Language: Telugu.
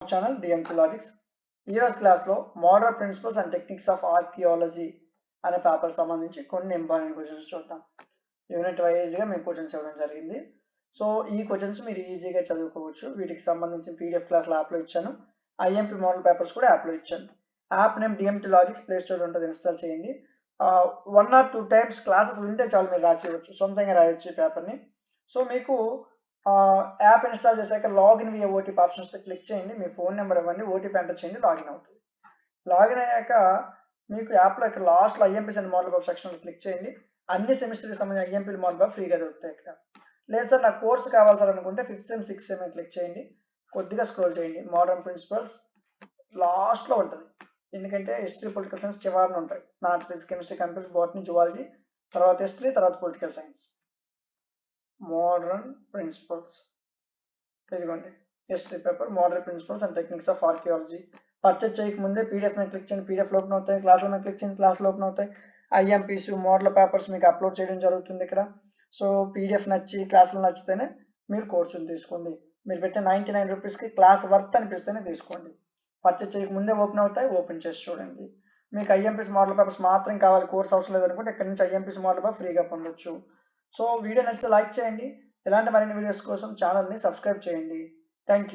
Channel DMT logics. ఈరోజు క్లాస్లో modern principles and techniques of archaeology అనే పేపర్ సంబంధించి కొన్ని ఇంపార్టెంట్ క్వశ్చన్స్ చూద్దాం. యూనిట్ వైజ్గా మేము క్వశ్చన్స్ ఇవ్వడం జరిగింది. సో ఈ క్వశ్చన్స్ మీరు ఈజీగా చదువుకోవచ్చు. వీటికి సంబంధించి పీడిఎఫ్ క్లాస్లో యాప్లో ఇచ్చాను. ఐఎంపీ మోడల్ పేపర్స్ కూడా యాప్లో ఇచ్చాను. App name DMT logics, play store ఉంటుంది, ఇన్స్టాల్ చేయండి. 1 or 2 టైమ్స్ క్లాసెస్ వింటే చాలు, మీరు రాసేయచ్చు, సొంతంగా రాయొచ్చు ఈ పేపర్ని. సో మీకు యాప్ ఇన్స్టాల్ చేశాక login via OTP options click చేయండి. మీ ఫోన్ నెంబర్ ఇవ్వండి, ఓటీపీ ఎంటర్ చేయండి, లాగిన్ అవుతుంది. లాగిన్ అయ్యాక మీకు యాప్లో ఇక్కడ లాస్ట్లో ఐఎంపీస్ అండ్ మోడల్ పేపర్ సెక్షన్లో క్లిక్ చేయండి. అన్ని సెమిస్టర్కి సంబంధించిన ఐఎంపీ మోడల్ పేపర్ ఫ్రీగా దొరుకుతాయి ఇక్కడ. లేదు సార్ నాకు కోర్సు కావాలి సార్ అనుకుంటే 5th sem 6th sem click చేయండి. కొద్దిగా స్క్రోల్ చేయండి. మోడర్న్ ప్రిన్సిపల్స్ లాస్ట్లో ఉంటుంది, ఎందుకంటే హిస్టరీ పొలిటికల్ సైన్స్ చివరిన ఉంటాయి. Maths, physics, chemistry, computer, botany, zoology, తర్వాత హిస్టరీ, తర్వాత పొలిటికల్ సైన్స్. మోడర్న్ ప్రిన్సిపల్స్, ఇదిగోండి history paper, modern principles and techniques of archaeology. Purchase చేయకముందే పీడిఎఫ్ మీద క్లిక్ చేయండి, పీడిఎఫ్ ఓపెన్ అవుతాయి. క్లాసుల మీద క్లిక్ చేయండి, క్లాసులు ఓపెన్ అవుతాయి. ఐఎంపీస్ మోడల్ పేపర్స్ మీకు అప్లోడ్ చేయడం జరుగుతుంది ఇక్కడ. సో పీడిఎఫ్ నచ్చి క్లాసులు నచ్చితేనే మీరు కోర్సులు తీసుకోండి. మీరు పెట్టే 99 రూపీస్కి క్లాస్ వర్త్ అనిపిస్తేనే తీసుకోండి. పర్చేజ్ చేయకముందే ఓపెన్ అవుతాయి, ఓపెన్ చేసి చూడండి. మీకు ఐఎంపీస్ మోడల్ పేపర్స్ మాత్రం కావాలి, కోర్స్ అవసరం లేదనుకుంటే ఇక్కడ నుంచి ఐఎంపీస్ మోడల్ పేపర్ ఫ్రీగా పొందొచ్చు. సో వీడియో నచ్చితే లైక్ చేయండి. ఇలాంటి మరిన్ని వీడియోస్ కోసం ఛానల్ని సబ్స్క్రైబ్ చేయండి. Thank you.